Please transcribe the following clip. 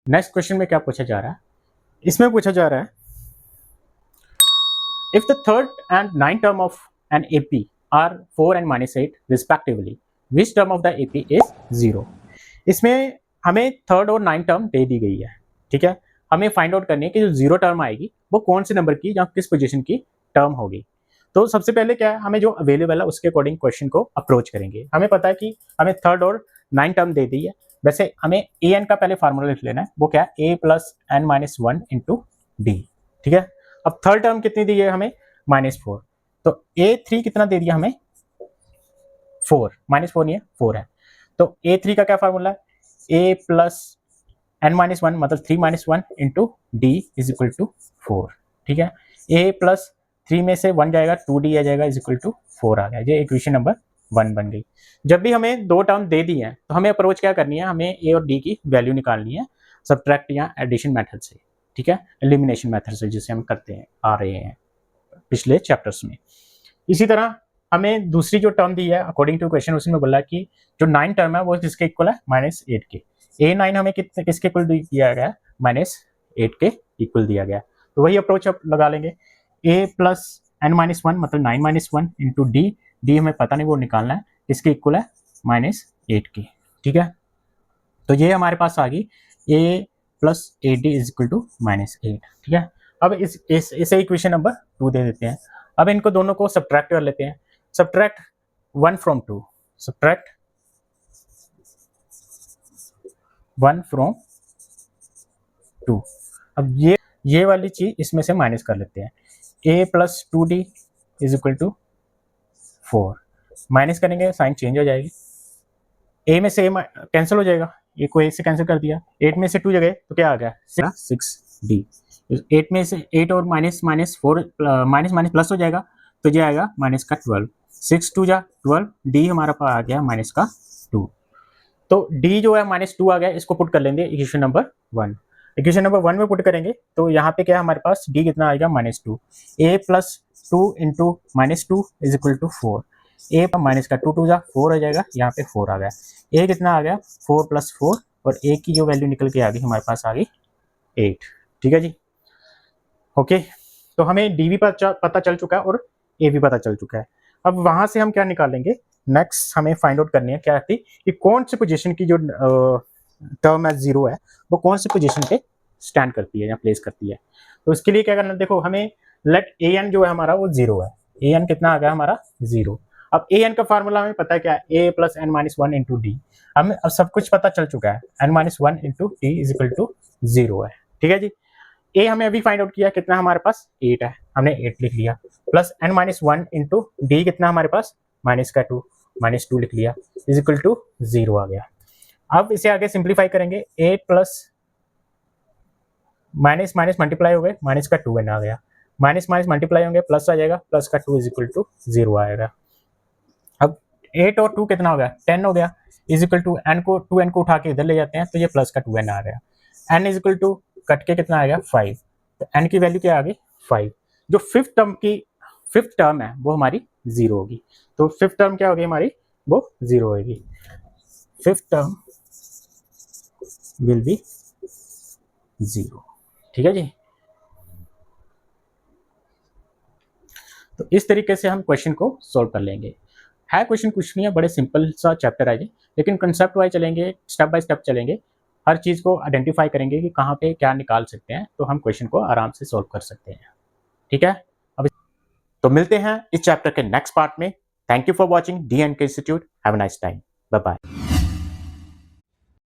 Next question में क्या पूछा जा रहा है, इसमें पूछा जा रहा है if the third and ninth term of an AP are 4 and -8 respectively which term of the AP is 0। इसमें हमें थर्ड और नाइन्थ टर्म दे दी गई है, ठीक है। हमें फाइंड आउट करनी है कि जो 0 टर्म आएगी वो कौन से नंबर की या किस पोजीशन की टर्म होगी। तो सबसे पहले क्या है, हमें जो अवेलेबल है उसके अकॉर्डिंग क्वेश्चन को अप्रोच करेंगे। हमें पता है कि हमें थर्ड और नाइन्थ टर्म दे दी है, वैसे हमें ए एन का पहले फार्मूला लिख लेना है, वो क्या है a+n-1 इंटू डी, ठीक है। अब थर्ड टर्म कितनी दी है हमें, -4, तो a3 कितना दे दिया हमें 4, -4 नहीं है 4 है, तो a3 का क्या फार्मूला है a+n-1 मतलब 3-1 into d is equal to 4, ठीक है। a+3 में से 1 जाएगा 2d आ जाएगा इज इक्वल टू 4 आ गया, ये इक्वेशन नंबर 1 बन गई। जब भी हमें दो टर्म दे दी हैं तो हमें अप्रोच क्या करनी है, हमें ए और डी की वैल्यू निकालनी है सब्ट्रैक्ट या एडिशन मेथड से, ठीक है, एलिमिनेशन मेथड से जिसे हम करते हैं आ रहे हैं पिछले चैप्टर्स में। इसी तरह हमें दूसरी जो टर्म दी है अकॉर्डिंग टू क्वेश्चन, उसमें बोला कि जो 9 टर्म है वो किसके इक्वल है, -8 के। a9 हमें किसके इक्वल दिया गया है, -8 के इक्वल दिया गया, तो वही अप्रोच अब लगा लेंगे। a+n-1 मतलब 9-1 इंटू डी हमें पता नहीं, वो निकालना है, इसके इक्वल है -8 के, ठीक है। तो ये हमारे पास आ गई a+8d इज इक्वल टू -8, ठीक है। अब इसे इक्वेशन नंबर 2 दे देते हैं। अब इनको दोनों को सब्ट्रैक्ट कर लेते हैं, सब्ट्रैक्ट 1 फ्रॉम 2, सब्ट्रैक्ट 1 फ्रॉम 2। अब ये वाली चीज इसमें से माइनस कर लेते हैं, a+2d is equal to 4, minus करेंगे साइन चेंज हो जाएगी, a में से a कैंसिल हो जाएगा, ये को a से कैंसिल कर दिया, 8 में से 2 जगह तो क्या आ गया 6d, 8 में से 8 और -4 माइनस प्लस हो जाएगा तो ये आएगा माइनस का 12, 6 2 जा 12, डी हमारा पास आ गया माइनस का 2, तो डी जो है -2 आ गया, इसको पुट कर लेंगे इक्वेशन नंबर 1। इक्वेशन नंबर 1 में पुट करेंगे तो यहाँ पे क्या है हमारे पास डी कितना आएगा -2, a+2 into -2 is equal to 4, a minus का 2 2 जा 4 हो जाएगा, यहाँ पे 4 आ गया, ए कितना आ गया 4 + 4 और ए की जो वैल्यू निकल के आ गई हमारे पास आ गई 8, ठीक है जी। ओके, तो हमें डी भी पता चल चुका है और ए भी पता चल चुका है। अब वहां से हम क्या निकालेंगे, नेक्स्ट हमें फाइंड आउट करनी है क्या थी कि कौन सी पोजीशन की जो टर्म है 0 है वो कौन सी पोजीशन पे स्टैंड करती है या प्लेस करती है। तो इसके लिए क्या करना है, देखो हमें लेट ए एन जो है हमारा वो 0 है, ए एन कितना आ गया हमारा 0। अब ए एन का फार्मूला हमें पता है क्या है, a+n-1 इंटू डी, हमें अब सब कुछ पता चल चुका है, n-1 into d is equal to 0 है, ठीक है जी। ए हमें अभी फाइंड आउट किया कितना हमारे पास 8 है, हमने 8 लिख लिया, प्लस n-1 इंटू डी कितना हमारे पास -2 लिख लिया इज इक्वल टू 0 आ गया। अब इसे आगे सिंप्लीफाई करेंगे, 8 प्लस माइनस मल्टीप्लाई हो गए, -2n आ गया, माइनस मल्टीप्लाई होंगे प्लस आ जाएगा, प्लस का 2 इज इक्वल टू 0 आएगा। अब 8 और 2 कितना हो गया 10 हो गया, इज इक्वल टू n को 2n को उठा के इधर ले जाते हैं तो ये प्लस का 2n आ गया, n is equal to cut के कितना आएगा 5, तो n की वैल्यू क्या आ गई 5। जो फिफ्थ टर्म है वो हमारी 0 होगी, तो फिफ्थ टर्म क्या होगी हमारी वो 0 होगी, फिफ्थ टर्म विल बी 0, ठीक है जी। तो इस तरीके से हम क्वेश्चन को सॉल्व कर लेंगे। है क्वेश्चन कुछ नहीं है, बड़े सिंपल सा चैप्टर है ये, लेकिन कंसेप्ट वाइज चलेंगे, स्टेप बाय स्टेप चलेंगे, हर चीज़ को आइडेंटिफाई करेंगे कि कहाँ पे क्या निकाल सकते हैं, तो हम क्वेश्चन को आराम से सॉल्व कर सकते हैं, ठीक है। अब तो मिलते हैं इस चैप्टर के नेक्स्ट पार्ट में। Thank you for watching D N K institute, have a nice time, bye bye.